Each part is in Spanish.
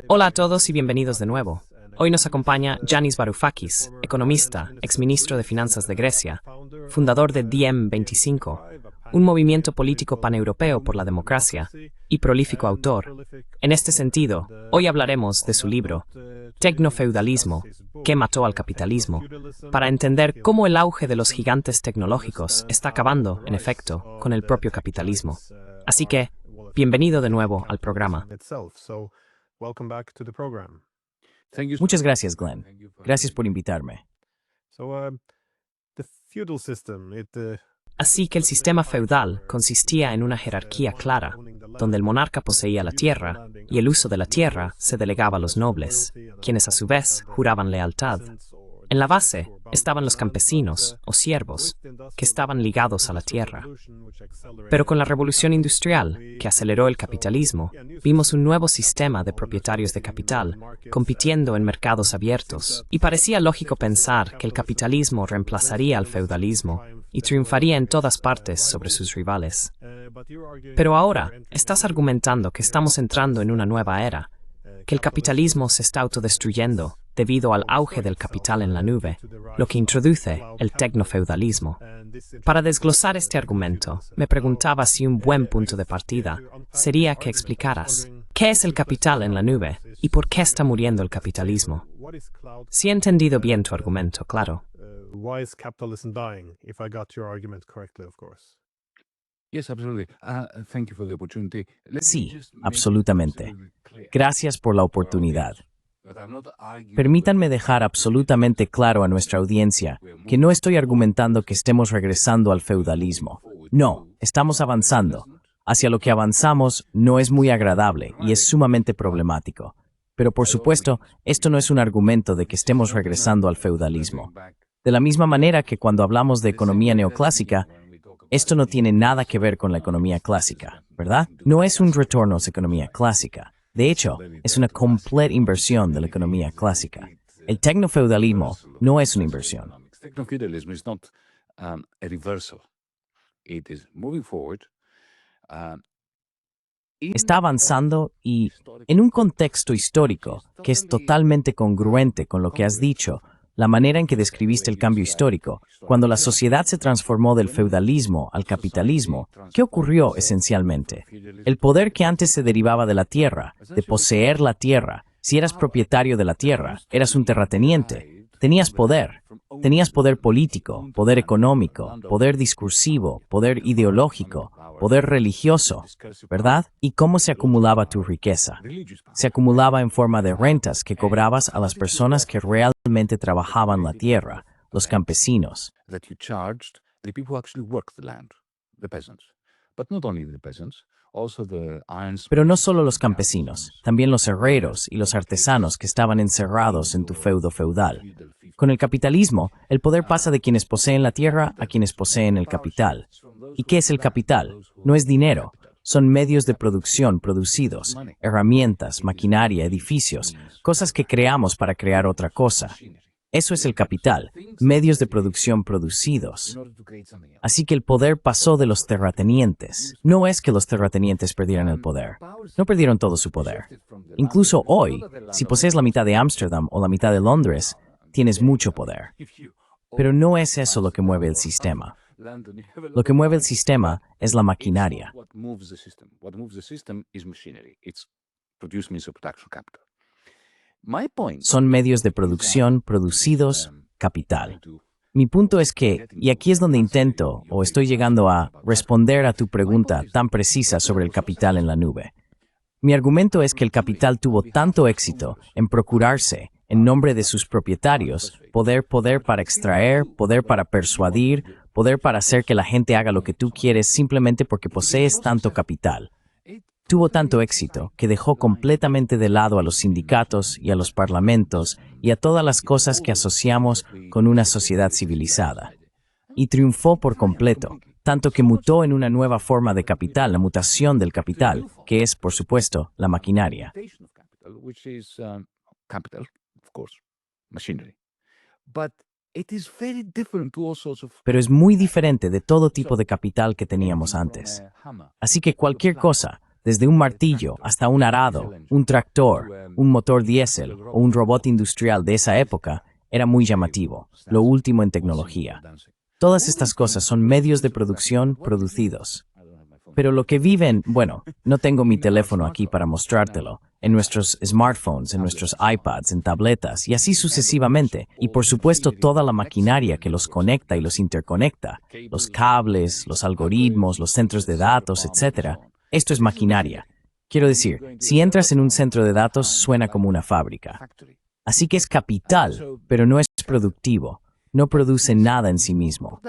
Hola a todos y bienvenidos de nuevo. Hoy nos acompaña Yanis Varoufakis, economista, exministro de Finanzas de Grecia, fundador de DiEM25, un movimiento político paneuropeo por la democracia, y prolífico autor. En este sentido, hoy hablaremos de su libro, Tecnofeudalismo, ¿qué mató al capitalismo?, para entender cómo el auge de los gigantes tecnológicos está acabando, en efecto, con el propio capitalismo. Así que, bienvenido de nuevo al programa. Muchas gracias, Glenn. Gracias por invitarme. Así que el sistema feudal consistía en una jerarquía clara, donde el monarca poseía la tierra y el uso de la tierra se delegaba a los nobles, quienes a su vez juraban lealtad. En la base estaban los campesinos o siervos, que estaban ligados a la tierra. Pero con la revolución industrial, que aceleró el capitalismo, vimos un nuevo sistema de propietarios de capital, compitiendo en mercados abiertos, y parecía lógico pensar que el capitalismo reemplazaría al feudalismo y triunfaría en todas partes sobre sus rivales. Pero ahora, estás argumentando que estamos entrando en una nueva era, que el capitalismo se está autodestruyendo debido al auge del capital en la nube, lo que introduce el tecnofeudalismo. Para desglosar este argumento, me preguntaba si un buen punto de partida sería que explicaras qué es el capital en la nube y por qué está muriendo el capitalismo. Si he entendido bien tu argumento, claro. Sí, absolutamente. Gracias por la oportunidad. Permítanme dejar absolutamente claro a nuestra audiencia que no estoy argumentando que estemos regresando al feudalismo. No, estamos avanzando. Hacia lo que avanzamos no es muy agradable y es sumamente problemático. Pero por supuesto, esto no es un argumento de que estemos regresando al feudalismo. De la misma manera que cuando hablamos de economía neoclásica, esto no tiene nada que ver con la economía clásica, ¿verdad? No es un retorno a la economía clásica. De hecho, es una completa inversión de la economía clásica. El tecnofeudalismo no es una inversión. Está avanzando y, en un contexto histórico que es totalmente congruente con lo que has dicho, la manera en que describiste el cambio histórico, cuando la sociedad se transformó del feudalismo al capitalismo, ¿qué ocurrió esencialmente? El poder que antes se derivaba de la tierra, de poseer la tierra, si eras propietario de la tierra, eras un terrateniente, tenías poder político, poder económico, poder discursivo, poder ideológico, poder religioso, ¿verdad? ¿Y cómo se acumulaba tu riqueza? Se acumulaba en forma de rentas que cobrabas a las personas que realmente trabajaban la tierra, los campesinos. Pero no solo los campesinos, también los herreros y los artesanos que estaban encerrados en tu feudo feudal. Con el capitalismo, el poder pasa de quienes poseen la tierra a quienes poseen el capital. ¿Y qué es el capital? No es dinero. Son medios de producción producidos, herramientas, maquinaria, edificios, cosas que creamos para crear otra cosa. Eso es el capital, medios de producción producidos. Así que el poder pasó de los terratenientes. No es que los terratenientes perdieran el poder. No perdieron todo su poder. Incluso hoy, si posees la mitad de Ámsterdam o la mitad de Londres, tienes mucho poder. Pero no es eso lo que mueve el sistema. Lo que mueve el sistema es la maquinaria. Son medios de producción producidos, capital. Mi punto es que, y aquí es donde intento, o estoy llegando a, responder a tu pregunta tan precisa sobre el capital en la nube. Mi argumento es que el capital tuvo tanto éxito en procurarse, en nombre de sus propietarios, poder para extraer, poder para persuadir, poder para hacer que la gente haga lo que tú quieres simplemente porque posees tanto capital. Tuvo tanto éxito que dejó completamente de lado a los sindicatos y a los parlamentos y a todas las cosas que asociamos con una sociedad civilizada. Y triunfó por completo, tanto que mutó en una nueva forma de capital, la mutación del capital, que es, por supuesto, la maquinaria. Pero es muy diferente de todo tipo de capital que teníamos antes. Así que cualquier cosa, desde un martillo hasta un arado, un tractor, un motor diésel o un robot industrial de esa época, era muy llamativo, lo último en tecnología. Todas estas cosas son medios de producción producidos. Pero lo que viven, bueno, no tengo mi teléfono aquí para mostrártelo, en nuestros smartphones, en nuestros iPads, en tabletas y así sucesivamente. Y por supuesto toda la maquinaria que los conecta y los interconecta, los cables, los algoritmos, los centros de datos, etc. Esto es maquinaria. Quiero decir, si entras en un centro de datos suena como una fábrica. Así que es capital, pero no es productivo. No produce nada en sí mismo.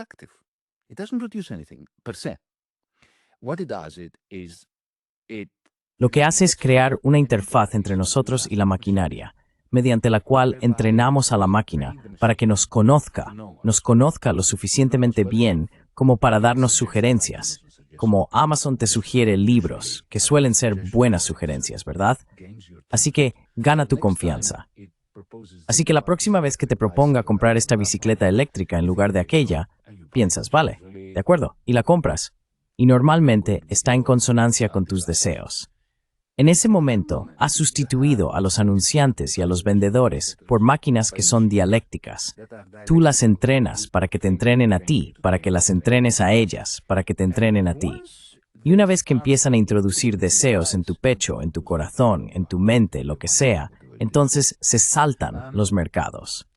Lo que hace es crear una interfaz entre nosotros y la maquinaria, mediante la cual entrenamos a la máquina para que nos conozca lo suficientemente bien como para darnos sugerencias, como Amazon te sugiere libros, que suelen ser buenas sugerencias, ¿verdad? Así que gana tu confianza. Así que la próxima vez que te proponga comprar esta bicicleta eléctrica en lugar de aquella, piensas, vale, de acuerdo, y la compras. Y normalmente está en consonancia con tus deseos. En ese momento, has sustituido a los anunciantes y a los vendedores por máquinas que son dialécticas. Tú las entrenas para que te entrenen a ti, para que las entrenes a ellas, para que te entrenen a ti. Y una vez que empiezan a introducir deseos en tu pecho, en tu corazón, en tu mente, lo que sea, entonces se saltan los mercados.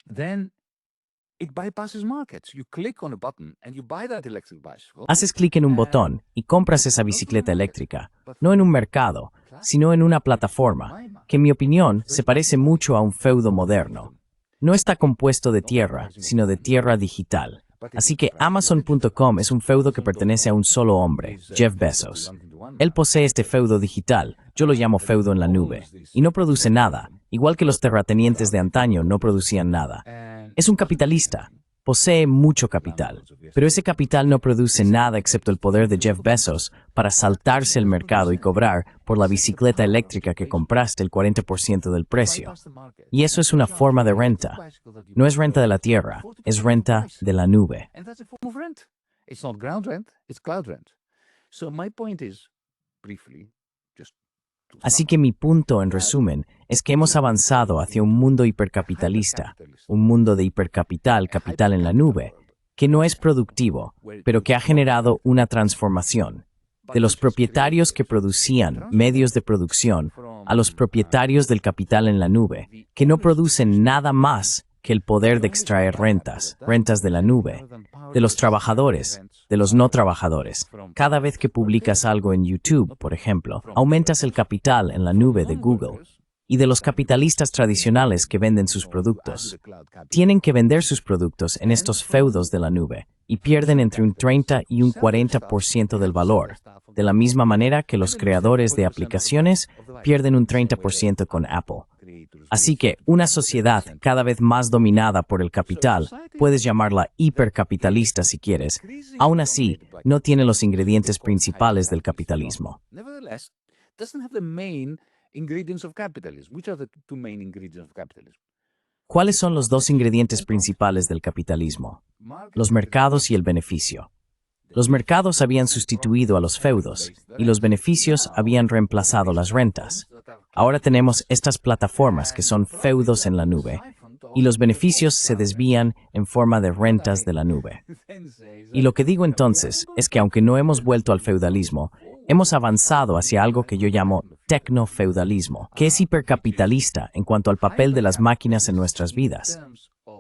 Haces clic en un botón y compras esa bicicleta eléctrica, no en un mercado, sino en una plataforma, que en mi opinión se parece mucho a un feudo moderno. No está compuesto de tierra, sino de tierra digital. Así que Amazon.com es un feudo que pertenece a un solo hombre, Jeff Bezos. Él posee este feudo digital, yo lo llamo feudo en la nube, y no produce nada, igual que los terratenientes de antaño no producían nada. Es un capitalista, posee mucho capital, pero ese capital no produce nada excepto el poder de Jeff Bezos para saltarse el mercado y cobrar por la bicicleta eléctrica que compraste el 40% del precio. Y eso es una forma de renta. No es renta de la tierra, es renta de la nube. Así que mi punto, en resumen, es que hemos avanzado hacia un mundo hipercapitalista, un mundo de hipercapital, capital en la nube, que no es productivo, pero que ha generado una transformación. De los propietarios que producían medios de producción a los propietarios del capital en la nube, que no producen nada más que el poder de extraer rentas de la nube, de los trabajadores, de los no trabajadores. Cada vez que publicas algo en YouTube, por ejemplo, aumentas el capital en la nube de Google. Y de los capitalistas tradicionales que venden sus productos. Tienen que vender sus productos en estos feudos de la nube y pierden entre un 30 y un 40% del valor, de la misma manera que los creadores de aplicaciones pierden un 30% con Apple. Así que una sociedad cada vez más dominada por el capital, puedes llamarla hipercapitalista si quieres, aún así no tiene los ingredientes principales del capitalismo. ¿Cuáles son los dos ingredientes principales del capitalismo? Los mercados y el beneficio. Los mercados habían sustituido a los feudos y los beneficios habían reemplazado las rentas. Ahora tenemos estas plataformas que son feudos en la nube y los beneficios se desvían en forma de rentas de la nube. Y lo que digo entonces es que aunque no hemos vuelto al feudalismo, hemos avanzado hacia algo que yo llamo tecnofeudalismo, que es hipercapitalista en cuanto al papel de las máquinas en nuestras vidas.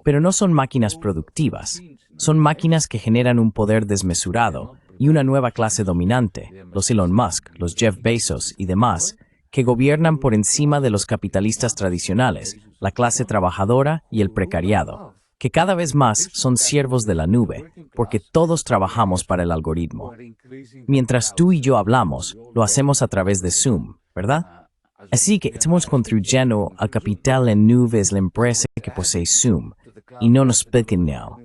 Pero no son máquinas productivas, son máquinas que generan un poder desmesurado y una nueva clase dominante, los Elon Musk, los Jeff Bezos y demás, que gobiernan por encima de los capitalistas tradicionales, la clase trabajadora y el precariado, que cada vez más son siervos de la nube, porque todos trabajamos para el algoritmo. Mientras tú y yo hablamos, lo hacemos a través de Zoom, ¿verdad? Así que estamos contribuyendo al capital en nube es la empresa que posee Zoom, y no nos expliquen now.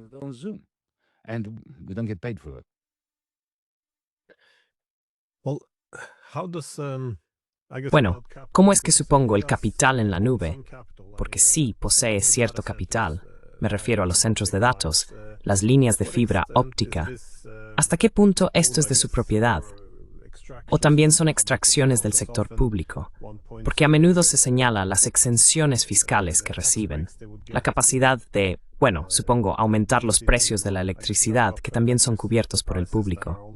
Bueno, ¿cómo es que supongo el capital en la nube? Porque sí posee cierto capital. Me refiero a los centros de datos, las líneas de fibra óptica. ¿Hasta qué punto esto es de su propiedad? O también son extracciones del sector público, porque a menudo se señala las exenciones fiscales que reciben, la capacidad de, bueno, supongo, aumentar los precios de la electricidad, que también son cubiertos por el público.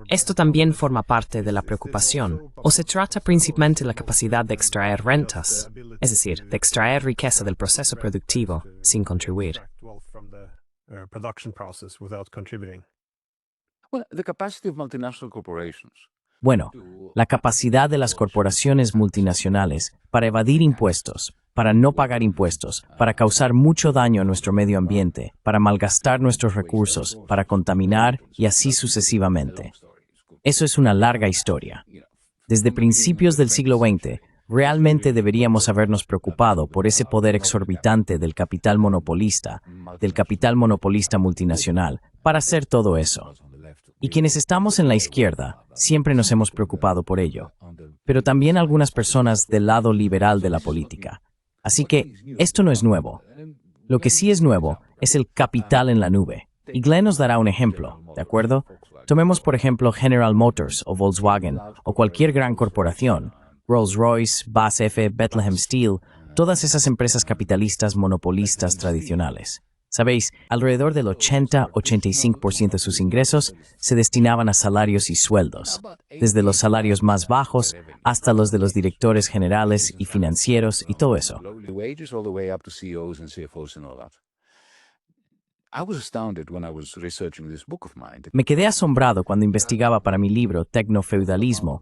¿Esto también forma parte de la preocupación? ¿O se trata principalmente de la capacidad de extraer rentas? Es decir, de extraer riqueza del proceso productivo sin contribuir. Bueno, la capacidad de las corporaciones multinacionales para evadir impuestos, para no pagar impuestos, para causar mucho daño a nuestro medio ambiente, para malgastar nuestros recursos, para contaminar y así sucesivamente. Eso es una larga historia. Desde principios del siglo XX, realmente deberíamos habernos preocupado por ese poder exorbitante del capital monopolista multinacional, para hacer todo eso. Y quienes estamos en la izquierda, siempre nos hemos preocupado por ello. Pero también algunas personas del lado liberal de la política. Así que, esto no es nuevo. Lo que sí es nuevo es el capital en la nube. Y Glenn nos dará un ejemplo, ¿de acuerdo? Tomemos por ejemplo General Motors o Volkswagen o cualquier gran corporación, Rolls-Royce, BASF, Bethlehem Steel, todas esas empresas capitalistas monopolistas tradicionales. Sabéis, alrededor del 80-85% de sus ingresos se destinaban a salarios y sueldos, desde los salarios más bajos hasta los de los directores generales y financieros y todo eso. Me quedé asombrado cuando investigaba para mi libro Tecnofeudalismo,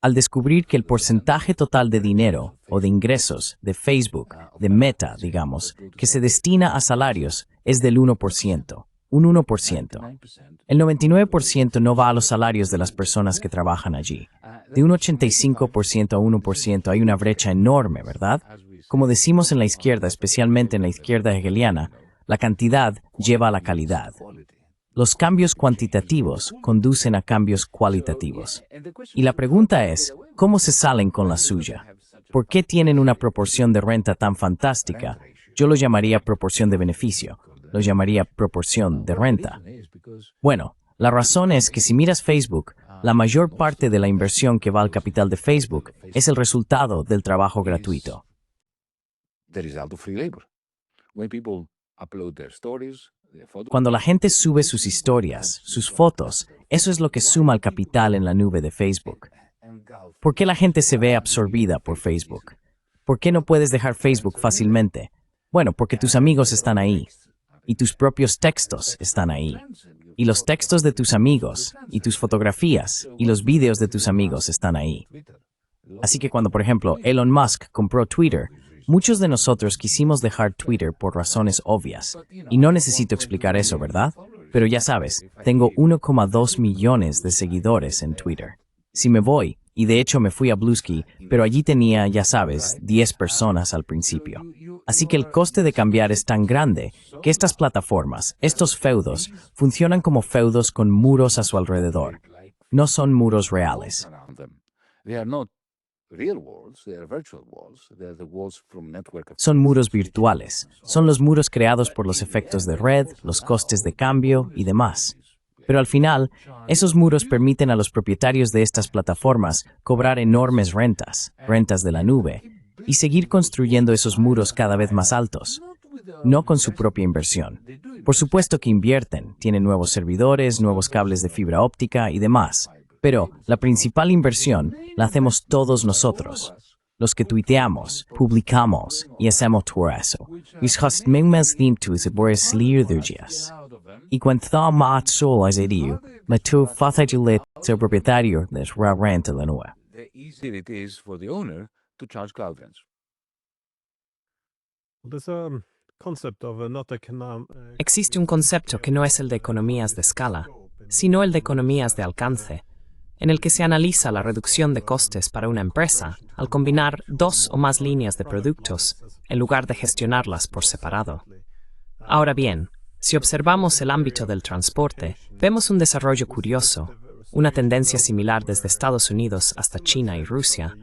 al descubrir que el porcentaje total de dinero o de ingresos de Facebook, de Meta, digamos, que se destina a salarios es del 1%, un 1%. El 99% no va a los salarios de las personas que trabajan allí. De un 85% a 1% hay una brecha enorme, ¿verdad? Como decimos en la izquierda, especialmente en la izquierda hegeliana, la cantidad lleva a la calidad. Los cambios cuantitativos conducen a cambios cualitativos. Y la pregunta es, ¿cómo se salen con la suya? ¿Por qué tienen una proporción de renta tan fantástica? Yo lo llamaría proporción de beneficio. Lo llamaría proporción de renta. Bueno, la razón es que si miras Facebook, la mayor parte de la inversión que va al capital de Facebook es el resultado del trabajo gratuito. Cuando la gente sube sus historias, sus fotos, eso es lo que suma al capital en la nube de Facebook. ¿Por qué la gente se ve absorbida por Facebook? ¿Por qué no puedes dejar Facebook fácilmente? Bueno, porque tus amigos están ahí. Y tus propios textos están ahí. Y los textos de tus amigos, y tus fotografías, y los vídeos de tus amigos están ahí. Así que cuando, por ejemplo, Elon Musk compró Twitter, muchos de nosotros quisimos dejar Twitter por razones obvias. Y no necesito explicar eso, ¿verdad? Pero ya sabes, tengo 1,2 millones de seguidores en Twitter. Si me voy, y de hecho me fui a Bluesky, pero allí tenía, ya sabes, 10 personas al principio. Así que el coste de cambiar es tan grande que estas plataformas, estos feudos, funcionan como feudos con muros a su alrededor. No son muros reales. Son muros virtuales. Son los muros creados por los efectos de red, los costes de cambio y demás. Pero al final, esos muros permiten a los propietarios de estas plataformas cobrar enormes rentas, rentas de la nube, y seguir construyendo esos muros cada vez más altos, no con su propia inversión. Por supuesto que invierten, tienen nuevos servidores, nuevos cables de fibra óptica y demás, pero la principal inversión la hacemos todos nosotros, los que tuiteamos, publicamos y hacemos todo eso. Y cuando más solo es ello, me tu facilita el propietario de la renta la nube. Existe un concepto que no es el de economías de escala, sino el de economías de alcance, en el que se analiza la reducción de costes para una empresa al combinar dos o más líneas de productos en lugar de gestionarlas por separado. Ahora bien, si observamos el ámbito del transporte, vemos un desarrollo curioso, una tendencia similar desde Estados Unidos hasta China y Rusia,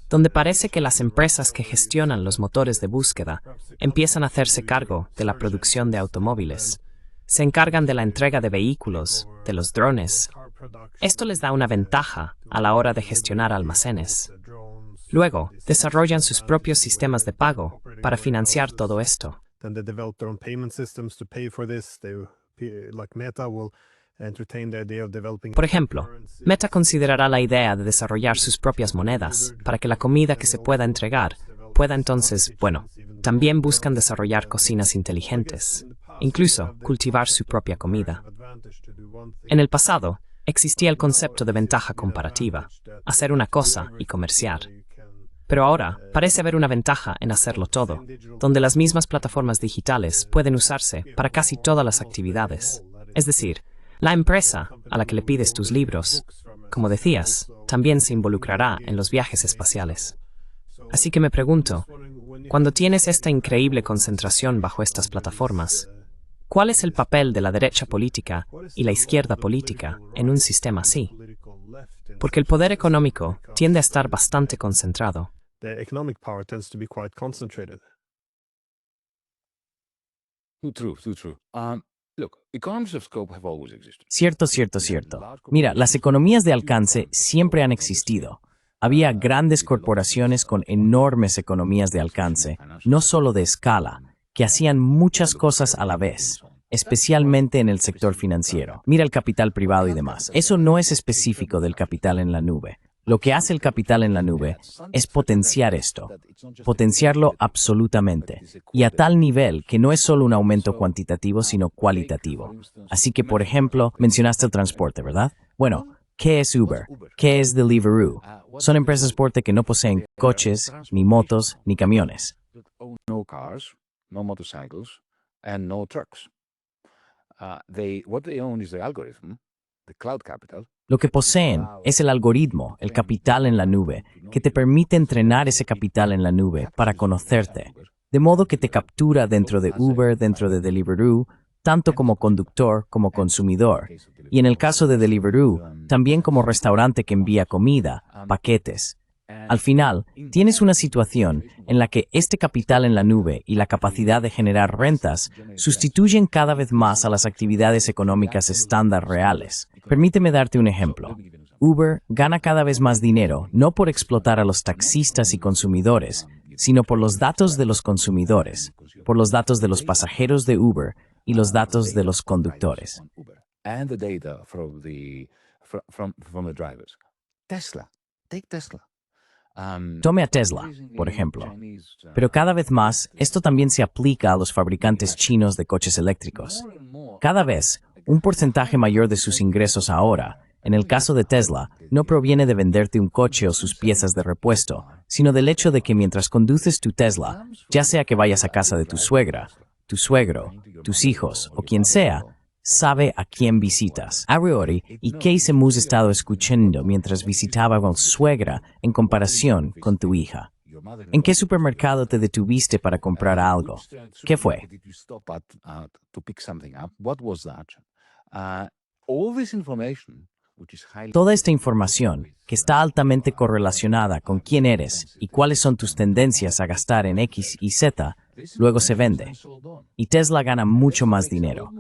donde parece que las empresas que gestionan los motores de búsqueda empiezan a hacerse cargo de la producción de automóviles. Se encargan de la entrega de vehículos, de los drones, Esto les da una ventaja a la hora de gestionar almacenes. Luego, desarrollan sus propios sistemas de pago para financiar todo esto. Por ejemplo, Meta considerará la idea de desarrollar sus propias monedas para que la comida que se pueda entregar pueda entonces, también buscan desarrollar cocinas inteligentes, incluso cultivar su propia comida. En el pasado, existía el concepto de ventaja comparativa, hacer una cosa y comerciar. Pero ahora parece haber una ventaja en hacerlo todo, donde las mismas plataformas digitales pueden usarse para casi todas las actividades. Es decir, la empresa a la que le pides tus libros, como decías, también se involucrará en los viajes espaciales. Así que me pregunto, cuando tienes esta increíble concentración bajo estas plataformas, ¿cuál es el papel de la derecha política y la izquierda política en un sistema así? Porque el poder económico tiende a estar bastante concentrado. Cierto. Mira, las economías de alcance siempre han existido. Había grandes corporaciones con enormes economías de alcance, no solo de escala, que hacían muchas cosas a la vez, especialmente en el sector financiero. Mira el capital privado y demás. Eso no es específico del capital en la nube. Lo que hace el capital en la nube es potenciar esto, potenciarlo absolutamente, y a tal nivel que no es solo un aumento cuantitativo, sino cualitativo. Así que, por ejemplo, mencionaste el transporte, ¿verdad? Bueno, ¿qué es Uber? ¿Qué es Deliveroo? Son empresas de transporte que no poseen coches, ni motos, ni camiones. No cars, no motorcycles, and no trucks. What they own is the algorithm, the cloud capital. Lo que poseen es el algoritmo, el capital en la nube, que te permite entrenar ese capital en la nube para conocerte, de modo que te captura dentro de Uber, dentro de Deliveroo, tanto como conductor como consumidor, y en el caso de Deliveroo, también como restaurante que envía comida, paquetes. Al final, tienes una situación en la que este capital en la nube y la capacidad de generar rentas sustituyen cada vez más a las actividades económicas estándar reales. Permíteme darte un ejemplo. Uber gana cada vez más dinero no por explotar a los taxistas y consumidores, sino por los datos de los consumidores, por los datos de los pasajeros de Uber y los datos de los conductores. And the data from the drivers. Tesla. Take Tesla. Tome a Tesla, por ejemplo. Pero cada vez más, esto también se aplica a los fabricantes chinos de coches eléctricos. Cada vez, un porcentaje mayor de sus ingresos ahora, en el caso de Tesla, no proviene de venderte un coche o sus piezas de repuesto, sino del hecho de que mientras conduces tu Tesla, ya sea que vayas a casa de tu suegra, tu suegro, tus hijos o quien sea, sabe a quién visitas. A priori, ¿y qué hemos estado escuchando mientras visitaba a tu suegra en comparación con tu hija? ¿En qué supermercado te detuviste para comprar algo? ¿Qué fue? Toda esta información, que está altamente correlacionada con quién eres y cuáles son tus tendencias a gastar en X y Z, luego se vende. Y Tesla gana mucho más dinero.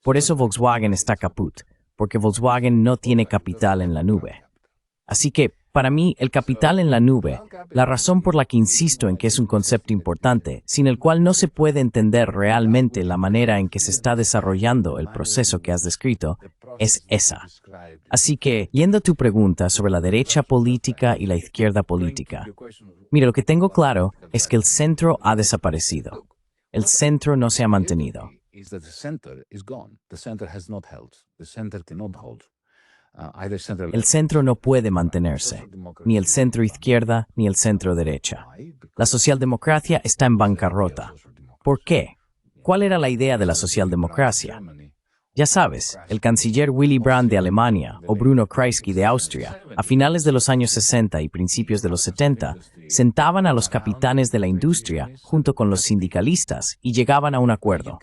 Por eso Volkswagen está caput, porque Volkswagen no tiene capital en la nube. Así que, para mí, el capital en la nube, la razón por la que insisto en que es un concepto importante, sin el cual no se puede entender realmente la manera en que se está desarrollando el proceso que has descrito, es esa. Así que, yendo a tu pregunta sobre la derecha política y la izquierda política, mira, lo que tengo claro es que el centro ha desaparecido. El centro no se ha mantenido. El centro no puede mantenerse, ni el centro izquierda ni el centro derecha. La socialdemocracia está en bancarrota. ¿Por qué? ¿Cuál era la idea de la socialdemocracia? Ya sabes, el canciller Willy Brandt de Alemania o Bruno Kreisky de Austria, a finales de los años 60 y principios de los 70, sentaban a los capitanes de la industria junto con los sindicalistas y llegaban a un acuerdo.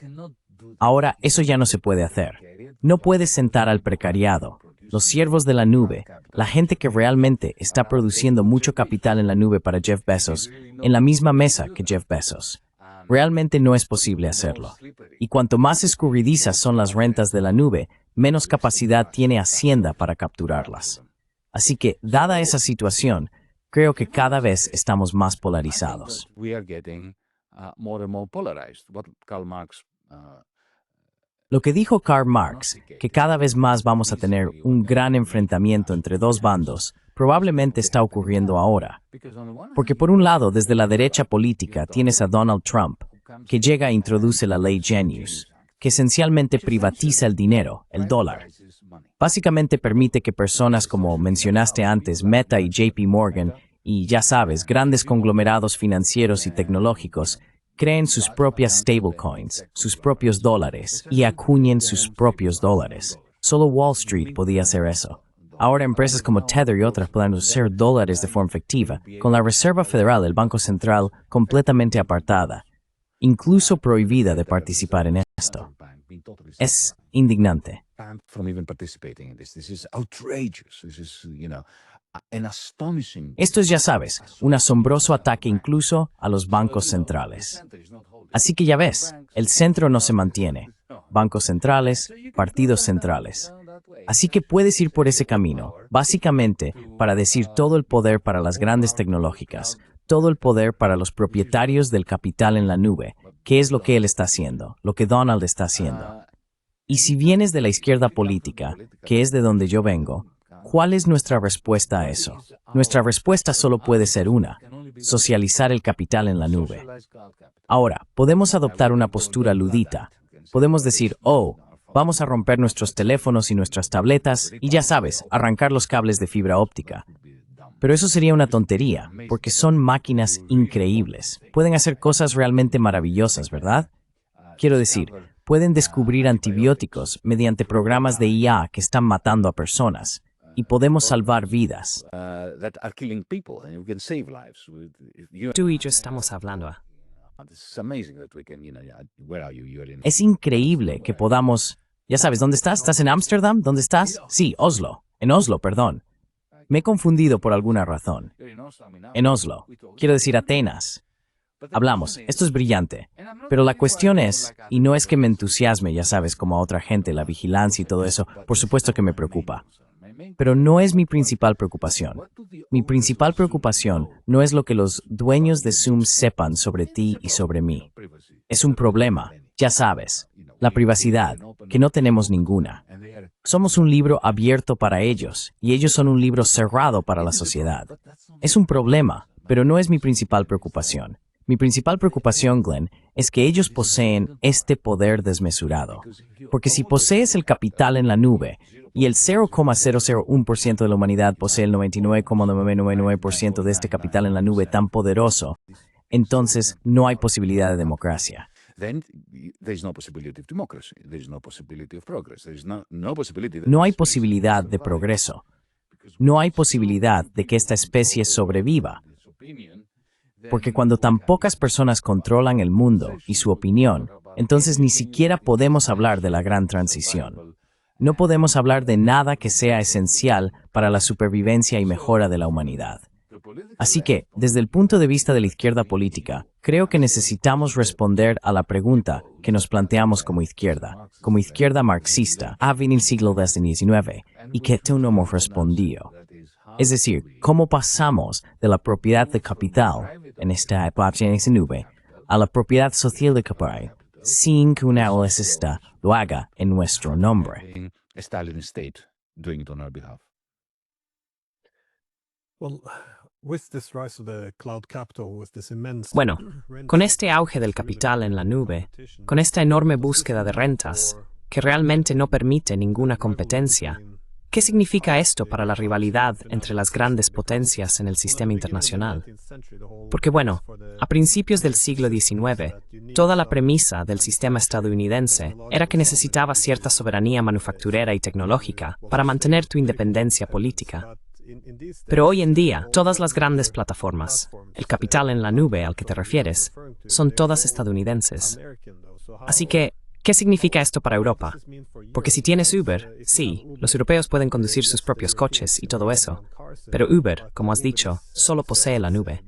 Ahora eso ya no se puede hacer. No puedes sentar al precariado, los siervos de la nube, la gente que realmente está produciendo mucho capital en la nube para Jeff Bezos, en la misma mesa que Jeff Bezos. Realmente no es posible hacerlo. Y cuanto más escurridizas son las rentas de la nube, menos capacidad tiene Hacienda para capturarlas. Así que, dada esa situación, creo que cada vez estamos más polarizados. We are getting more and more polarized. What Karl Marx Lo que dijo Karl Marx, que cada vez más vamos a tener un gran enfrentamiento entre dos bandos, probablemente está ocurriendo ahora. Porque por un lado, desde la derecha política tienes a Donald Trump, que llega e introduce la ley Genius, que esencialmente privatiza el dinero, el dólar. Básicamente permite que personas como mencionaste antes, Meta y JP Morgan, y ya sabes, grandes conglomerados financieros y tecnológicos, creen sus propias stablecoins, sus propios dólares, y acuñen sus propios dólares. Solo Wall Street podía hacer eso. Ahora empresas como Tether y otras pueden usar dólares de forma efectiva, con la Reserva Federal, el Banco Central, completamente apartada, incluso prohibida de participar en esto. Es indignante. from even participating in this. This is outrageous. This is, an astonishing. Esto es, ya sabes, un asombroso ataque incluso a los bancos centrales. Así que ya ves, el centro no se mantiene. Bancos centrales, partidos centrales. Así que puedes ir por ese camino, básicamente para decir todo el poder para las grandes tecnológicas, todo el poder para los propietarios del capital en la nube, que es lo que él está haciendo, lo que Donald está haciendo. Y si vienes de la izquierda política, que es de donde yo vengo, ¿cuál es nuestra respuesta a eso? Nuestra respuesta solo puede ser una: socializar el capital en la nube. Ahora, podemos adoptar una postura ludita. Podemos decir, vamos a romper nuestros teléfonos y nuestras tabletas y ya sabes, arrancar los cables de fibra óptica. Pero eso sería una tontería, porque son máquinas increíbles. Pueden hacer cosas realmente maravillosas, ¿verdad? Quiero decir, pueden descubrir antibióticos mediante programas de IA que están matando a personas. Y podemos salvar vidas. That are killing people, and we can save lives. Tú y yo estamos hablando. It's amazing that we can, where are you? You're in. Es increíble que podamos... Ya sabes, ¿dónde estás? ¿Estás en Ámsterdam? ¿Dónde estás? Sí, Oslo. En Oslo, perdón. Me he confundido por alguna razón. En Oslo. Quiero decir Atenas. Hablamos. Esto es brillante. Pero la cuestión es, y no es que me entusiasme, ya sabes, como a otra gente, la vigilancia y todo eso, por supuesto que me preocupa. Pero no es mi principal preocupación. Mi principal preocupación no es lo que los dueños de Zoom sepan sobre ti y sobre mí. Es un problema, ya sabes, la privacidad, que no tenemos ninguna. Somos un libro abierto para ellos, y ellos son un libro cerrado para la sociedad. Es un problema, pero no es mi principal preocupación. Mi principal preocupación, Glenn, es que ellos poseen este poder desmesurado. Porque si posees el capital en la nube, y el 0,001% de la humanidad posee el 99,999% de este capital en la nube tan poderoso, entonces no hay posibilidad de democracia. Then there's no possibility of democracy. There's no possibility of progress. There's no possibility. No hay posibilidad de progreso. No hay posibilidad de que esta especie sobreviva. Porque cuando tan pocas personas controlan el mundo y su opinión, entonces ni siquiera podemos hablar de la gran transición. No podemos hablar de nada que sea esencial para la supervivencia y mejora de la humanidad. Así que, desde el punto de vista de la izquierda política, creo que necesitamos responder a la pregunta que nos planteamos como izquierda marxista, en el siglo XIX, y que tú no hemos respondido. Es decir, ¿cómo pasamos de la propiedad de capital, en esta época en esa nube, a la propiedad social de capital, sin que una OSista lo haga en nuestro nombre? Stalin state doing it on our behalf. Bueno, con este auge del capital en la nube, con esta enorme búsqueda de rentas, que realmente no permite ninguna competencia, ¿qué significa esto para la rivalidad entre las grandes potencias en el sistema internacional? Porque bueno, a principios del siglo XIX, toda la premisa del sistema estadounidense era que necesitaba cierta soberanía manufacturera y tecnológica para mantener tu independencia política. Pero hoy en día, todas las grandes plataformas, el capital en la nube al que te refieres, son todas estadounidenses. Así que, ¿qué significa esto para Europa? Porque si tienes Uber, sí, los europeos pueden conducir sus propios coches y todo eso, pero Uber, como has dicho, solo posee la nube.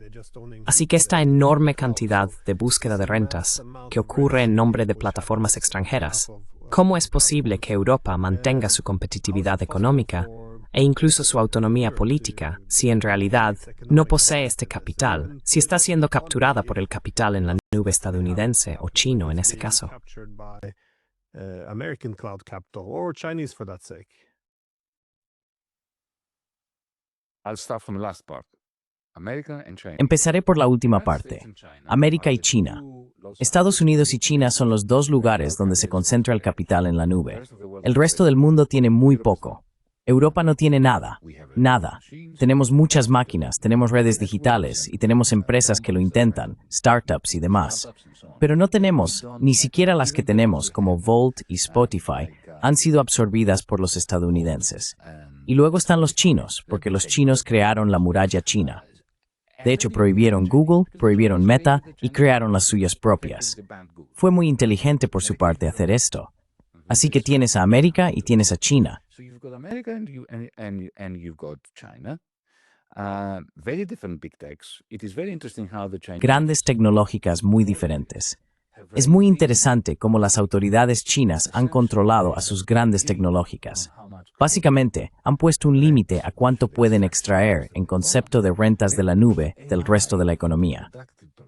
Así que esta enorme cantidad de búsqueda de rentas, que ocurre en nombre de plataformas extranjeras, ¿Cómo es posible que Europa mantenga su competitividad económica e incluso su autonomía política si en realidad no posee este capital, si está siendo capturada por el capital en la nube estadounidense o chino en ese caso? American cloud capital or Chinese for that sake? I'll start from the last part. America and China. Empezaré por la última parte. América y China. Estados Unidos y China son los dos lugares donde se concentra el capital en la nube. El resto del mundo tiene muy poco. Europa no tiene nada, nada. Tenemos muchas máquinas, tenemos redes digitales y tenemos empresas que lo intentan, startups y demás. Pero no tenemos, ni siquiera las que tenemos, como Volt y Spotify, han sido absorbidas por los estadounidenses. Y luego están los chinos, porque los chinos crearon la muralla china. De hecho, prohibieron Google, prohibieron Meta y crearon las suyas propias. Fue muy inteligente por su parte hacer esto. Así que tienes a América y tienes a China. So you've got America and you've got China. Very different big techs. It is very interesting how the Chinese Grandes tecnológicas muy diferentes. Es muy interesante cómo las autoridades chinas han controlado a sus grandes tecnológicas. Básicamente, han puesto un límite a cuánto pueden extraer en concepto de rentas de la nube del resto de la economía.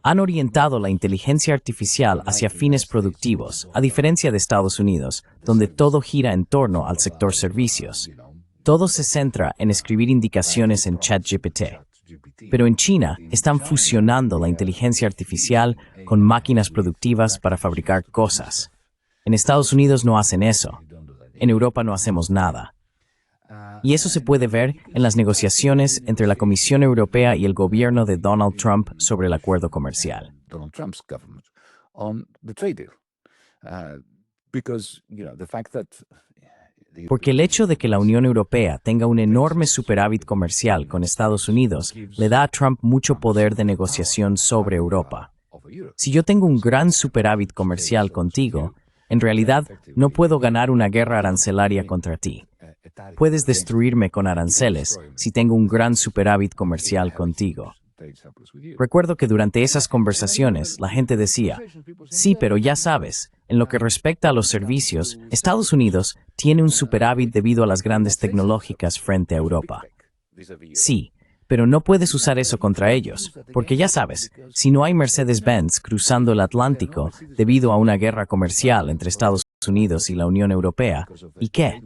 Han orientado la inteligencia artificial hacia fines productivos, a diferencia de Estados Unidos, donde todo gira en torno al sector servicios. Todo se centra en escribir indicaciones en ChatGPT. Pero en China están fusionando la inteligencia artificial con máquinas productivas para fabricar cosas. En Estados Unidos no hacen eso. En Europa no hacemos nada. Y eso se puede ver en las negociaciones entre la Comisión Europea y el gobierno de Donald Trump sobre el acuerdo comercial. Donald Trump's government on the trade deal. Because, the fact that Porque el hecho de que la Unión Europea tenga un enorme superávit comercial con Estados Unidos le da a Trump mucho poder de negociación sobre Europa. Si yo tengo un gran superávit comercial contigo, en realidad no puedo ganar una guerra arancelaria contra ti. Puedes destruirme con aranceles si tengo un gran superávit comercial contigo. Recuerdo que durante esas conversaciones la gente decía, sí, pero ya sabes, en lo que respecta a los servicios, Estados Unidos tiene un superávit debido a las grandes tecnológicas frente a Europa. Sí, pero no puedes usar eso contra ellos, porque ya sabes, si no hay Mercedes-Benz cruzando el Atlántico debido a una guerra comercial entre Estados Unidos y la Unión Europea, ¿y qué?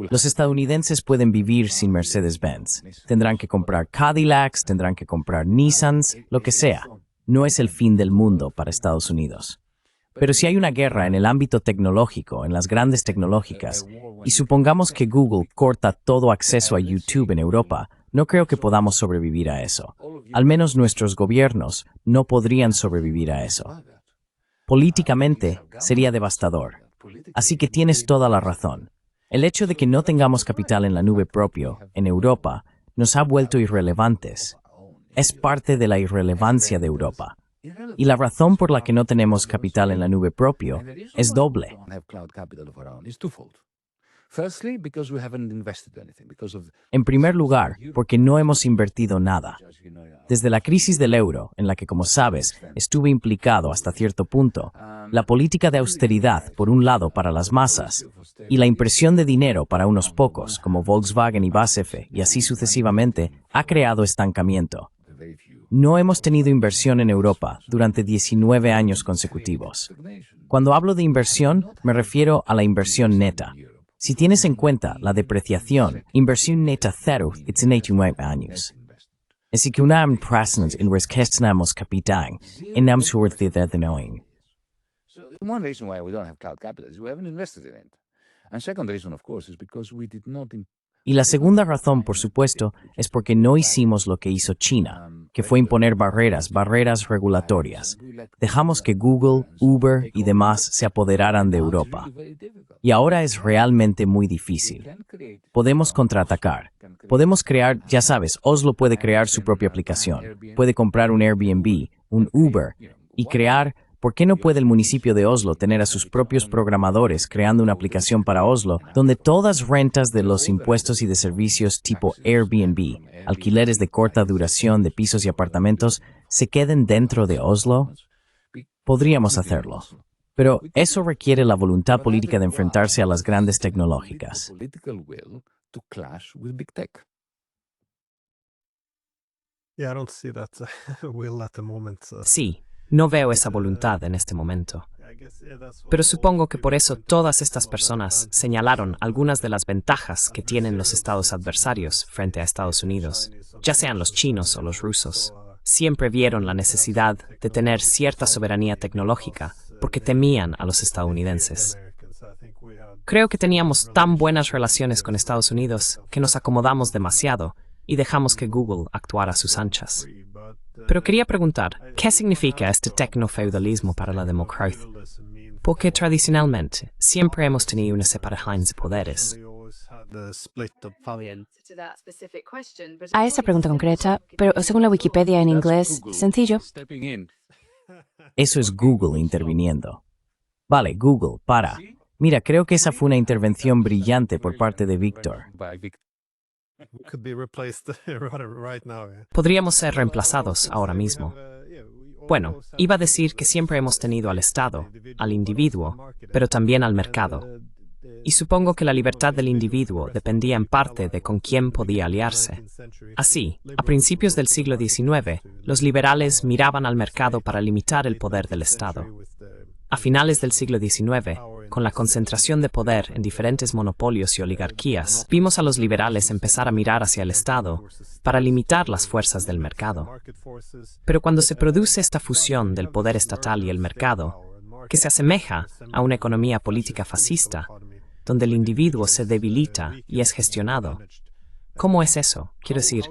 Los estadounidenses pueden vivir sin Mercedes-Benz. Tendrán que comprar Cadillacs, tendrán que comprar Nissans, lo que sea. No es el fin del mundo para Estados Unidos. Pero si hay una guerra en el ámbito tecnológico, en las grandes tecnológicas, y supongamos que Google corta todo acceso a YouTube en Europa, no creo que podamos sobrevivir a eso. Al menos nuestros gobiernos no podrían sobrevivir a eso. Políticamente sería devastador. Así que tienes toda la razón. El hecho de que no tengamos capital en la nube propio, en Europa, nos ha vuelto irrelevantes. Es parte de la irrelevancia de Europa. Y la razón por la que no tenemos capital en la nube propio es doble. En primer lugar, porque no hemos invertido nada. Desde la crisis del euro, en la que, como sabes, estuve implicado hasta cierto punto, la política de austeridad, por un lado, para las masas, y la impresión de dinero para unos pocos, como Volkswagen y BASF, y así sucesivamente, ha creado estancamiento. No hemos tenido inversión en Europa durante 19 años consecutivos. Cuando hablo de inversión, me refiero a la inversión neta. Si tienes en cuenta la depreciación, inversión neta cero, it's 19 años. Así que una present en resquestamos capitán, en amsurtidadenoin. One reason why we don't have cloud capital is we haven't invested in it. And second reason, of course, is because we did not. Y la segunda razón, por supuesto, es porque no hicimos lo que hizo China, que fue imponer barreras regulatorias. Dejamos que Google, Uber y demás se apoderaran de Europa. Y ahora es realmente muy difícil. Podemos contraatacar. Podemos crear, ya sabes, Oslo puede crear su propia aplicación. Puede comprar un Airbnb, un Uber, y crear. ¿Por qué no puede el municipio de Oslo tener a sus propios programadores creando una aplicación para Oslo donde todas rentas de los impuestos y de servicios tipo Airbnb, alquileres de corta duración de pisos y apartamentos, se queden dentro de Oslo? Podríamos hacerlo. Pero eso requiere la voluntad política de enfrentarse a las grandes tecnológicas. Yeah, I don't see that will at the moment. Sí, no veo esa voluntad en este momento. I guess, yeah, that's what Pero all supongo que people por eso point out. todas estas personas señalaron algunas de las ventajas que tienen los estados adversarios frente a Estados Unidos, ya sean los chinos o los rusos. Siempre vieron la necesidad de tener cierta soberanía tecnológica porque temían a los estadounidenses. Creo que teníamos tan buenas relaciones con Estados Unidos que nos acomodamos demasiado y dejamos que Google actuara a sus anchas. Pero quería preguntar, ¿qué significa este tecnofeudalismo para la democracia? Porque tradicionalmente siempre hemos tenido una separación de poderes. A esa pregunta concreta, pero según la Wikipedia en inglés, sencillo. Eso es Google interviniendo. Vale, Google, para. Mira, creo que esa fue una intervención brillante por parte de Víctor. Could be replaced right now. Yeah. Podríamos ser reemplazados ahora mismo. Bueno, iba a decir que siempre hemos tenido al Estado, al individuo, pero también al mercado. Y supongo que la libertad del individuo dependía en parte de con quién podía aliarse. Así, a principios del siglo XIX, los liberales miraban al mercado para limitar el poder del Estado. A finales del siglo XIX, con la concentración de poder en diferentes monopolios y oligarquías, vimos a los liberales empezar a mirar hacia el Estado para limitar las fuerzas del mercado. Pero cuando se produce esta fusión del poder estatal y el mercado, que se asemeja a una economía política fascista, donde el individuo se debilita y es gestionado, ¿cómo es eso? Quiero decir,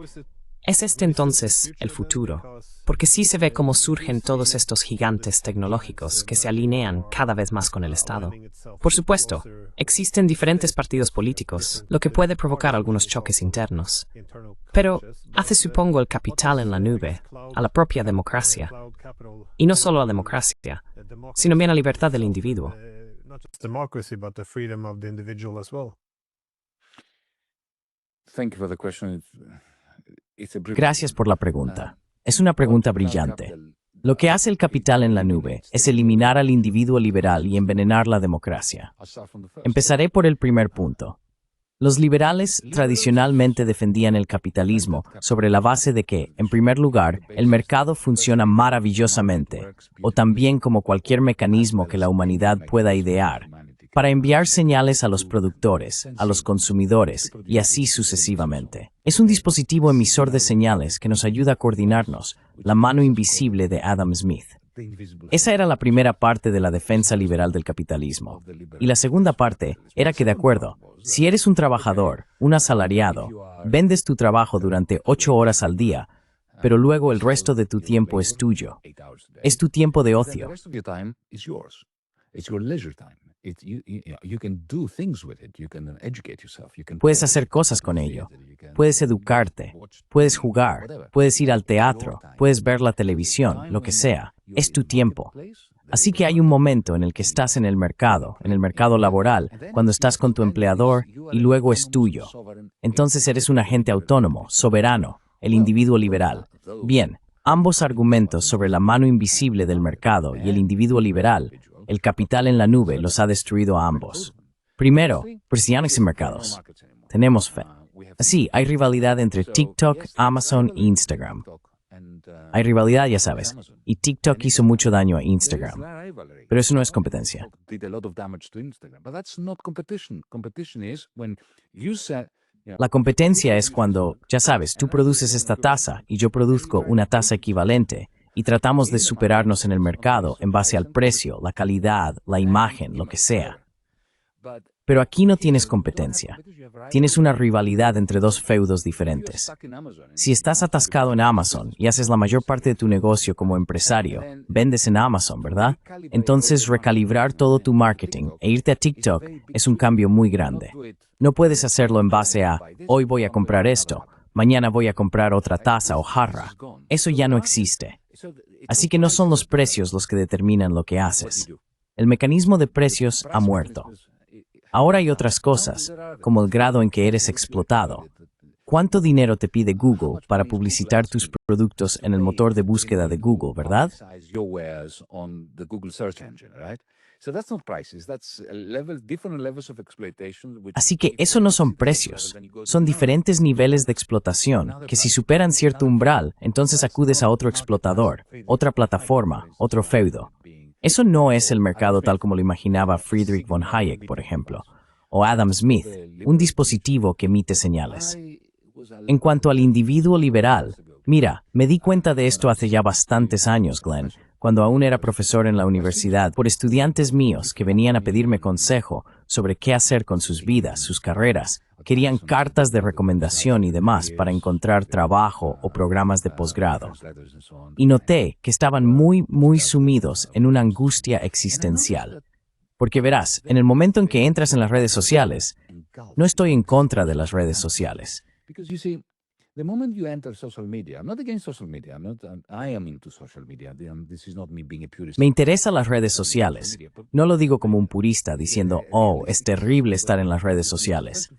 ¿es este entonces el futuro? Porque sí se ve cómo surgen todos estos gigantes tecnológicos que se alinean cada vez más con el Estado. Por supuesto, existen diferentes partidos políticos, lo que puede provocar algunos choques internos. Pero hace, supongo, el capital en la nube a la propia democracia. Y no solo a la democracia, sino bien a la libertad del individuo. Not just democracy, but the freedom of the individual as well. Thank you for the question. Gracias por la pregunta. Es una pregunta brillante. Lo que hace el capital en la nube es eliminar al individuo liberal y envenenar la democracia. Empezaré por el primer punto. Los liberales tradicionalmente defendían el capitalismo sobre la base de que, en primer lugar, el mercado funciona maravillosamente, o también como cualquier mecanismo que la humanidad pueda idear, para enviar señales a los productores, a los consumidores, y así sucesivamente. Es un dispositivo emisor de señales que nos ayuda a coordinarnos, la mano invisible de Adam Smith. Esa era la primera parte de la defensa liberal del capitalismo. Y la segunda parte era que, de acuerdo, si eres un trabajador, un asalariado, vendes tu trabajo durante 8 horas al día, pero luego el resto de tu tiempo es tuyo. Es tu tiempo de ocio. Puedes hacer cosas con ello. Puedes educarte, puedes jugar, puedes ir al teatro, puedes ver la televisión, lo que sea. Es tu tiempo. Así que hay un momento en el que estás en el mercado laboral, cuando estás con tu empleador y luego es tuyo. Entonces eres un agente autónomo, soberano, el individuo liberal. Bien, ambos argumentos sobre la mano invisible del mercado y el individuo liberal, el capital en la nube, los ha destruido a ambos. Primero, presiones en mercados. Tenemos fe. Así, hay rivalidad entre TikTok, Amazon e Instagram. Hay rivalidad, ya sabes, y TikTok hizo mucho daño a Instagram. Pero eso no es competencia. La competencia es cuando, ya sabes, tú produces esta tasa y yo produzco una tasa equivalente y tratamos de superarnos en el mercado en base al precio, la calidad, la imagen, lo que sea. Pero aquí no tienes competencia. Tienes una rivalidad entre dos feudos diferentes. Si estás atascado en Amazon y haces la mayor parte de tu negocio como empresario, vendes en Amazon, ¿verdad? Entonces recalibrar todo tu marketing e irte a TikTok es un cambio muy grande. No puedes hacerlo en base a, hoy voy a comprar esto, mañana voy a comprar otra taza o jarra. Eso ya no existe. Así que no son los precios los que determinan lo que haces. El mecanismo de precios ha muerto. Ahora hay otras cosas, como el grado en que eres explotado. ¿Cuánto dinero te pide Google para publicitar tus productos en el motor de búsqueda de Google, verdad? Así que eso no son precios, son diferentes niveles de explotación, que si superan cierto umbral, entonces acudes a otro explotador, otra plataforma, otro feudo. Eso no es el mercado tal como lo imaginaba Friedrich von Hayek, por ejemplo, o Adam Smith, un dispositivo que emite señales. En cuanto al individuo liberal, mira, me di cuenta de esto hace ya bastantes años, Glenn, cuando aún era profesor en la universidad, por estudiantes míos que venían a pedirme consejo sobre qué hacer con sus vidas, sus carreras. Querían cartas de recomendación y demás para encontrar trabajo o programas de posgrado. Y noté que estaban muy sumidos en una angustia existencial. Porque verás, en el momento en que entras en las redes sociales, no estoy en contra de las redes sociales. The moment you enter social media, I'm not against social media. I am into social media. This is not me being a purist. Me interesan las redes sociales. No lo digo como un purista diciendo, oh, es terrible estar en las redes sociales.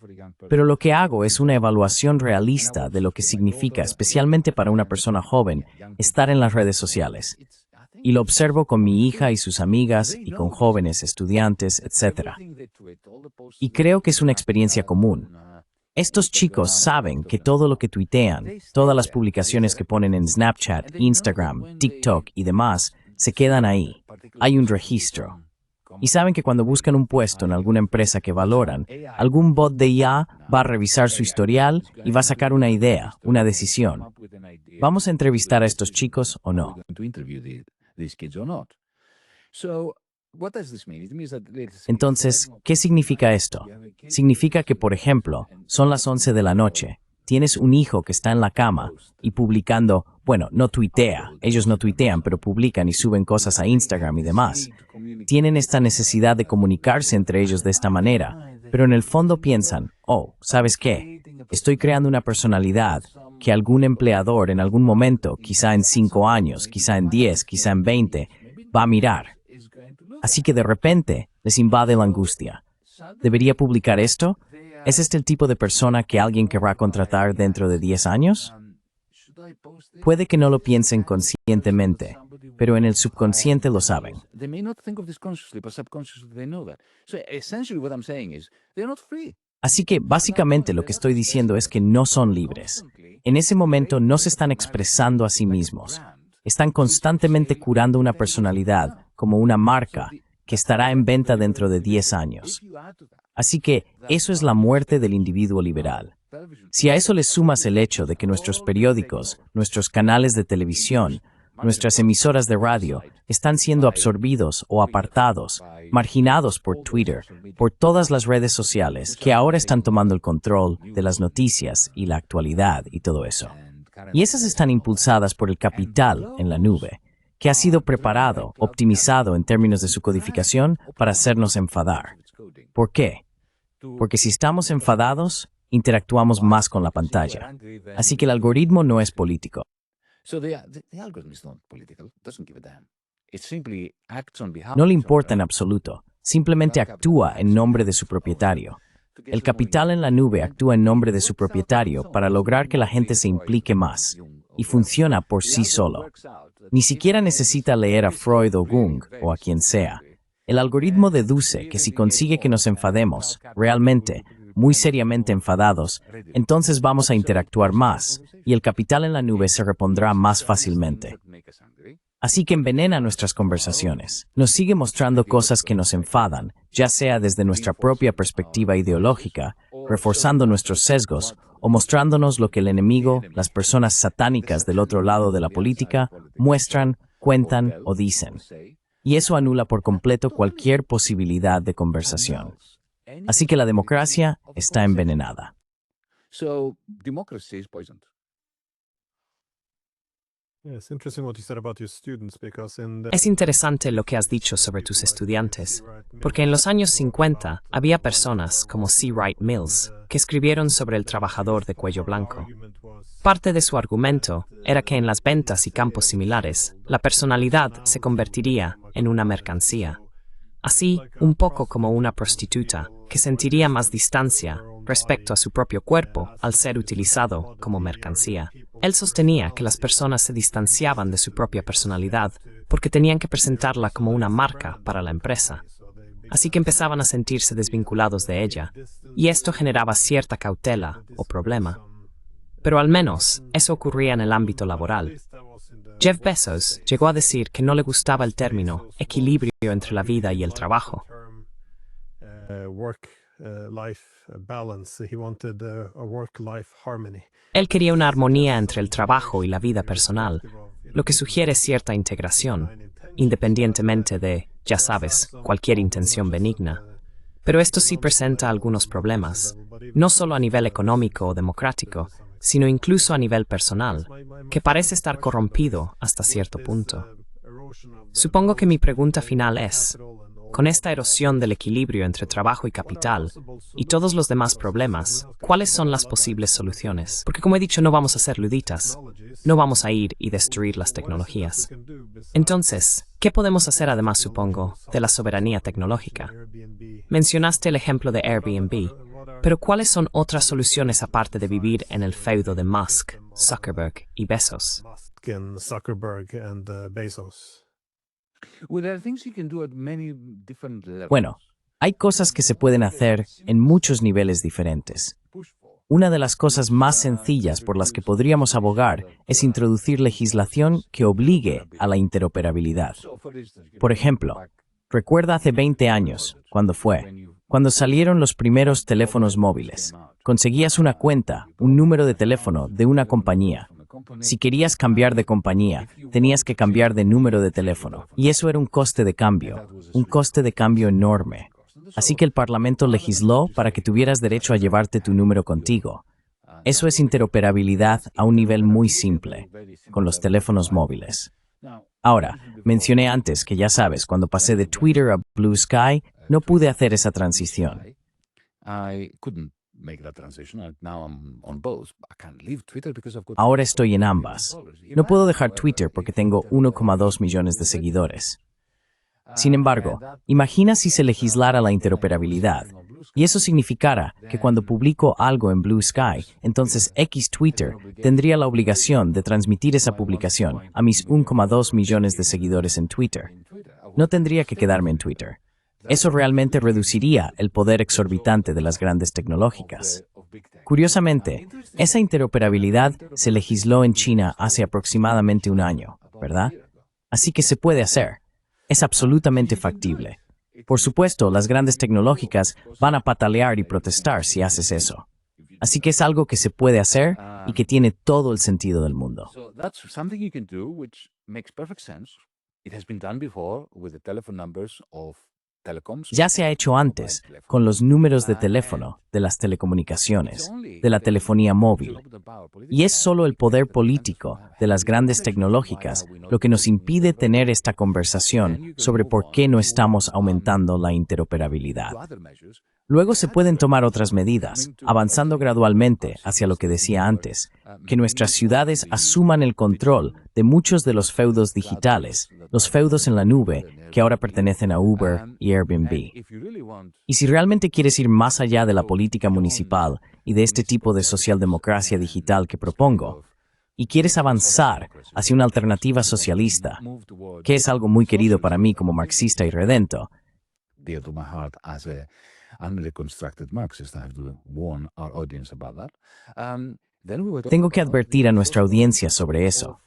Pero lo que hago es una evaluación realista de lo que significa, especialmente para una persona joven, estar en las redes sociales. Y lo observo con mi hija y sus amigas y con jóvenes, estudiantes, etc. Y creo que es una experiencia común. Estos chicos saben que todo lo que tuitean, todas las publicaciones que ponen en Snapchat, Instagram, TikTok y demás, se quedan ahí. Hay un registro. Y saben que cuando buscan un puesto en alguna empresa que valoran, algún bot de IA va a revisar su historial y va a sacar una idea, una decisión. ¿Vamos a entrevistar a estos chicos o no? Entonces, ¿qué significa esto? Significa que, por ejemplo, son las 11 de la noche, tienes un hijo que está en la cama y publicando, bueno, no tuitea, ellos no tuitean, pero publican y suben cosas a Instagram y demás. Tienen esta necesidad de comunicarse entre ellos de esta manera, pero en el fondo piensan, oh, ¿sabes qué? Estoy creando una personalidad que algún empleador en algún momento, quizá en 5 años, quizá en 10, quizá en 20, va a mirar. Así que de repente les invade la angustia. ¿Debería publicar esto? ¿Es este el tipo de persona que alguien querrá contratar dentro de 10 años? Puede que no lo piensen conscientemente, pero en el subconsciente lo saben. Así que básicamente lo que estoy diciendo es que no son libres. En ese momento no se están expresando a sí mismos. Están constantemente curando una personalidad como una marca que estará en venta dentro de 10 años. Así que eso es la muerte del individuo liberal. Si a eso le sumas el hecho de que nuestros periódicos, nuestros canales de televisión, nuestras emisoras de radio están siendo absorbidos o apartados, marginados por Twitter, por todas las redes sociales que ahora están tomando el control de las noticias y la actualidad y todo eso. Y esas están impulsadas por el capital en la nube, que ha sido preparado, optimizado en términos de su codificación para hacernos enfadar. ¿Por qué? Porque si estamos enfadados, interactuamos más con la pantalla. Así que el algoritmo no es político. No le importa en absoluto, simplemente actúa en nombre de su propietario. El capital en la nube actúa en nombre de su propietario para lograr que la gente se implique más, y funciona por sí solo. Ni siquiera necesita leer a Freud o Jung o a quien sea. El algoritmo deduce que si consigue que nos enfademos, realmente, muy seriamente enfadados, entonces vamos a interactuar más, y el capital en la nube se repondrá más fácilmente. Así que envenena nuestras conversaciones. Nos sigue mostrando cosas que nos enfadan, ya sea desde nuestra propia perspectiva ideológica, reforzando nuestros sesgos, o mostrándonos lo que el enemigo, las personas satánicas del otro lado de la política, muestran, cuentan o dicen. Y eso anula por completo cualquier posibilidad de conversación. Así que la democracia está envenenada. Es interesante lo que has dicho sobre tus estudiantes, porque en los años 50 había personas como C. Wright Mills que escribieron sobre el trabajador de cuello blanco. Parte de su argumento era que en las ventas y campos similares, la personalidad se convertiría en una mercancía. Así, un poco como una prostituta, que sentiría más distancia respecto a su propio cuerpo al ser utilizado como mercancía. Él sostenía que las personas se distanciaban de su propia personalidad porque tenían que presentarla como una marca para la empresa. Así que empezaban a sentirse desvinculados de ella, y esto generaba cierta cautela o problema. Pero al menos eso ocurría en el ámbito laboral. Jeff Bezos llegó a decir que no le gustaba el término equilibrio entre la vida y el trabajo. Él quería una armonía entre el trabajo y la vida personal, lo que sugiere cierta integración, independientemente de, ya sabes, cualquier intención benigna. Pero esto sí presenta algunos problemas, no solo a nivel económico o democrático, sino incluso a nivel personal, que parece estar corrompido hasta cierto punto. Supongo que mi pregunta final es, con esta erosión del equilibrio entre trabajo y capital, y todos los demás problemas, ¿cuáles son las posibles soluciones? Porque como he dicho, no vamos a ser luditas, no vamos a ir y destruir las tecnologías. Entonces, ¿qué podemos hacer además, supongo, de la soberanía tecnológica? Mencionaste el ejemplo de Airbnb, pero ¿cuáles son otras soluciones aparte de vivir en el feudo de Musk, Zuckerberg y Bezos? Bueno, hay cosas que se pueden hacer en muchos niveles diferentes. Una de las cosas más sencillas por las que podríamos abogar es introducir legislación que obligue a la interoperabilidad. Por ejemplo, recuerda hace 20 años, cuando salieron los primeros teléfonos móviles. Conseguías una cuenta, un número de teléfono de una compañía. Si querías cambiar de compañía, tenías que cambiar de número de teléfono. Y eso era un coste de cambio enorme. Así que el Parlamento legisló para que tuvieras derecho a llevarte tu número contigo. Eso es interoperabilidad a un nivel muy simple, con los teléfonos móviles. Ahora, mencioné antes que ya sabes, cuando pasé de Twitter a Blue Sky, no pude hacer esa transición. Ahora estoy en ambas. No puedo dejar Twitter porque tengo 1,2 millones de seguidores. Sin embargo, imagina si se legislara la interoperabilidad, y eso significara que cuando publico algo en Blue Sky, entonces X Twitter tendría la obligación de transmitir esa publicación a mis 1,2 millones de seguidores en Twitter. No tendría que quedarme en Twitter. Eso realmente reduciría el poder exorbitante de las grandes tecnológicas. Curiosamente, esa interoperabilidad se legisló en China hace aproximadamente un año, ¿verdad? Así que se puede hacer. Es absolutamente factible. Por supuesto, las grandes tecnológicas van a patalear y protestar si haces eso. Así que es algo que se puede hacer y que tiene todo el sentido del mundo. Ya se ha hecho antes con los números de teléfono, de las telecomunicaciones, de la telefonía móvil. Y es solo el poder político de las grandes tecnológicas lo que nos impide tener esta conversación sobre por qué no estamos aumentando la interoperabilidad. Luego se pueden tomar otras medidas, avanzando gradualmente hacia lo que decía antes, que nuestras ciudades asuman el control de muchos de los feudos digitales, los feudos en la nube, que ahora pertenecen a Uber y Airbnb. Y si realmente quieres ir más allá de la política municipal y de este tipo de socialdemocracia digital que propongo, y quieres avanzar hacia una alternativa socialista, que es algo muy querido para mí como marxista y redento, tengo que advertir a nuestra audiencia sobre eso.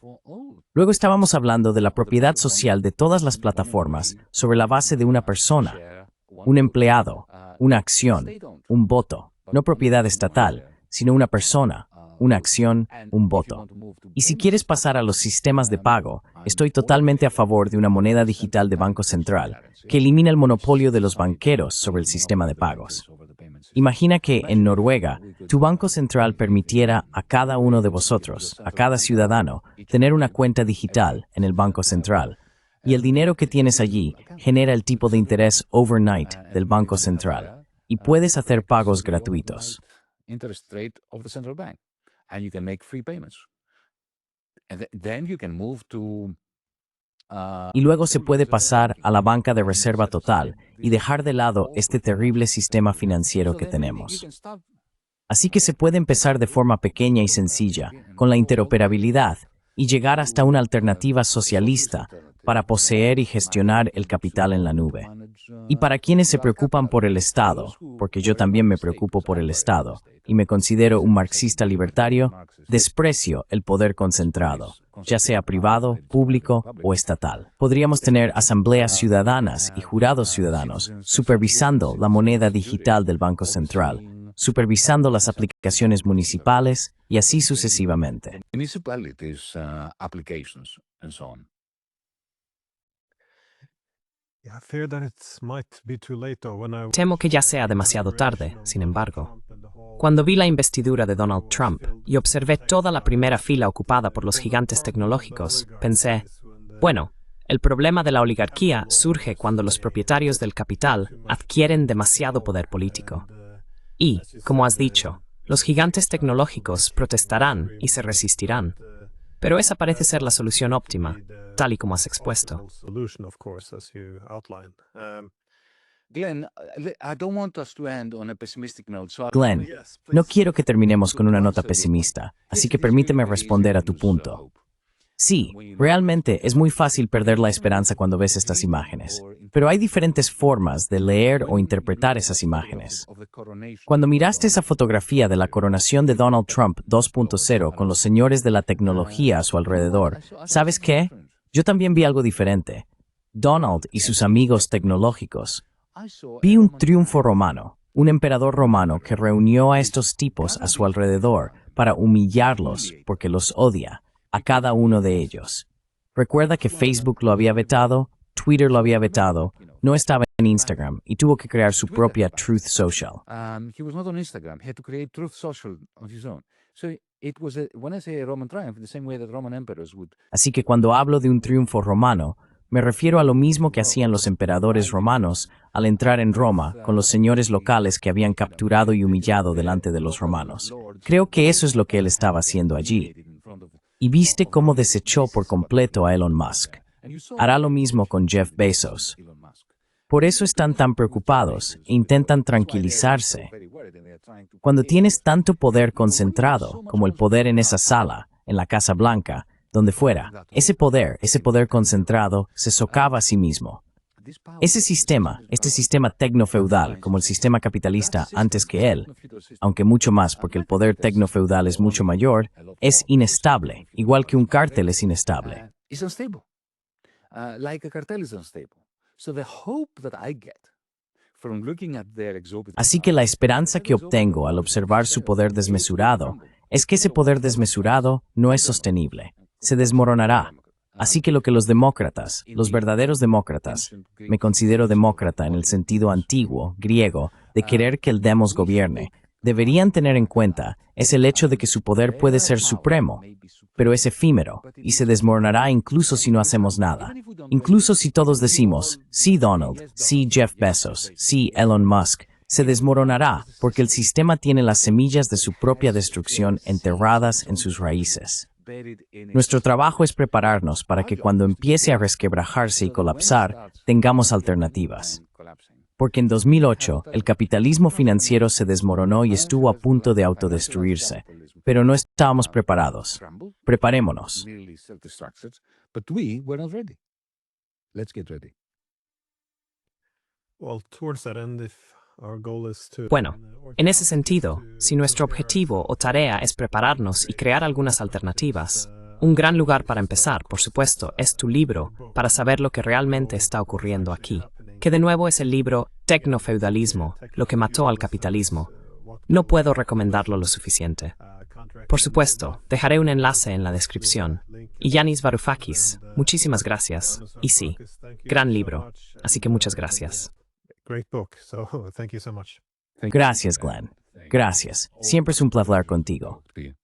Luego estábamos hablando de la propiedad social de todas las plataformas sobre la base de una persona, un empleado, una acción, un voto, no propiedad estatal, sino una persona, una acción, un voto. Y si quieres pasar a los sistemas de pago, estoy totalmente a favor de una moneda digital de Banco Central que elimina el monopolio de los banqueros sobre el sistema de pagos. Imagina que en Noruega, tu Banco Central permitiera a cada uno de vosotros, a cada ciudadano, tener una cuenta digital en el Banco Central, y el dinero que tienes allí genera el tipo de interés overnight del Banco Central, y puedes hacer pagos gratuitos. Y luego se puede pasar a la banca de reserva total y dejar de lado este terrible sistema financiero que tenemos. Así que se puede empezar de forma pequeña y sencilla, con la interoperabilidad, y llegar hasta una alternativa socialista para poseer y gestionar el capital en la nube. Y para quienes se preocupan por el Estado, porque yo también me preocupo por el Estado, y me considero un marxista libertario, desprecio el poder concentrado, ya sea privado, público o estatal. Podríamos tener asambleas ciudadanas y jurados ciudadanos supervisando la moneda digital del Banco Central, supervisando las aplicaciones municipales y así sucesivamente. Municipalities, applications, and so on. Yeah, I fear that it might be too late though when I Temo que ya sea demasiado tarde, sin embargo. Cuando vi la investidura de Donald Trump y observé toda la primera fila ocupada por los gigantes tecnológicos, pensé, bueno, el problema de la oligarquía surge cuando los propietarios del capital adquieren demasiado poder político. Y, como has dicho, los gigantes tecnológicos protestarán y se resistirán. Pero esa parece ser la solución óptima, tal y como has expuesto. solution, of course, as you outlined. Glenn, I don't want us to end on a pessimistic note. So Glenn, no quiero que terminemos con una nota pesimista, así que permíteme responder a tu punto. Sí, realmente es muy fácil perder la esperanza cuando ves estas imágenes, pero hay diferentes formas de leer o interpretar esas imágenes. Cuando miraste esa fotografía de la coronación de Donald Trump 2.0 con los señores de la tecnología a su alrededor, ¿sabes qué? Yo también vi algo diferente. Donald y sus amigos tecnológicos. Vi un triunfo romano, un emperador romano que reunió a estos tipos a su alrededor para humillarlos porque los odia, a cada uno de ellos. Recuerda que Facebook lo había vetado, Twitter lo había vetado, no estaba en Instagram y tuvo que crear su propia Truth Social. He was not on Instagram. He had to create Truth Social on his own. So it was, when I say a Roman triumph, the same way that Roman emperors would. Así que cuando hablo de un triunfo romano, me refiero a lo mismo que hacían los emperadores romanos al entrar en Roma con los señores locales que habían capturado y humillado delante de los romanos. Creo que eso es lo que él estaba haciendo allí. Y viste cómo desechó por completo a Elon Musk. Hará lo mismo con Jeff Bezos. Por eso están tan preocupados e intentan tranquilizarse. Cuando tienes tanto poder concentrado como el poder en esa sala, en la Casa Blanca, donde fuera, ese poder concentrado, se socava a sí mismo. Ese sistema, este sistema tecnofeudal, como el sistema capitalista antes que él, aunque mucho más porque el poder tecnofeudal es mucho mayor, es inestable, igual que un cártel es inestable. It's unstable. Like a cartel is unstable. So the hope that I get from looking at their exorbitant. Así que la esperanza que obtengo al observar su poder desmesurado es que ese poder desmesurado no es sostenible, se desmoronará. Así que lo que los demócratas, los verdaderos demócratas, me considero demócrata en el sentido antiguo, griego, de querer que el demos gobierne, deberían tener en cuenta es el hecho de que su poder puede ser supremo, pero es efímero y se desmoronará incluso si no hacemos nada. Incluso si todos decimos, sí Donald, sí Jeff Bezos, sí Elon Musk, se desmoronará porque el sistema tiene las semillas de su propia destrucción enterradas en sus raíces. Nuestro trabajo es prepararnos para que cuando empiece a resquebrajarse y colapsar, tengamos alternativas. Porque en 2008, el capitalismo financiero se desmoronó y estuvo a punto de autodestruirse, pero no estábamos preparados. Preparémonos. But we were not ready. Let's get ready. Well, towards that end, if our goal is to Bueno, en ese sentido, si nuestro objetivo o tarea es prepararnos y crear algunas alternativas, un gran lugar para empezar, por supuesto, es tu libro para saber lo que realmente está ocurriendo aquí, que de nuevo es el libro Tecnofeudalismo, lo que mató al capitalismo. No puedo recomendarlo lo suficiente. Por supuesto, dejaré un enlace en la descripción. Y Yanis Varoufakis, muchísimas gracias. Y sí, gran libro, así que muchas gracias. great book. So thank you so much. Gracias, Glenn. Gracias. Siempre es un placer contigo. To you.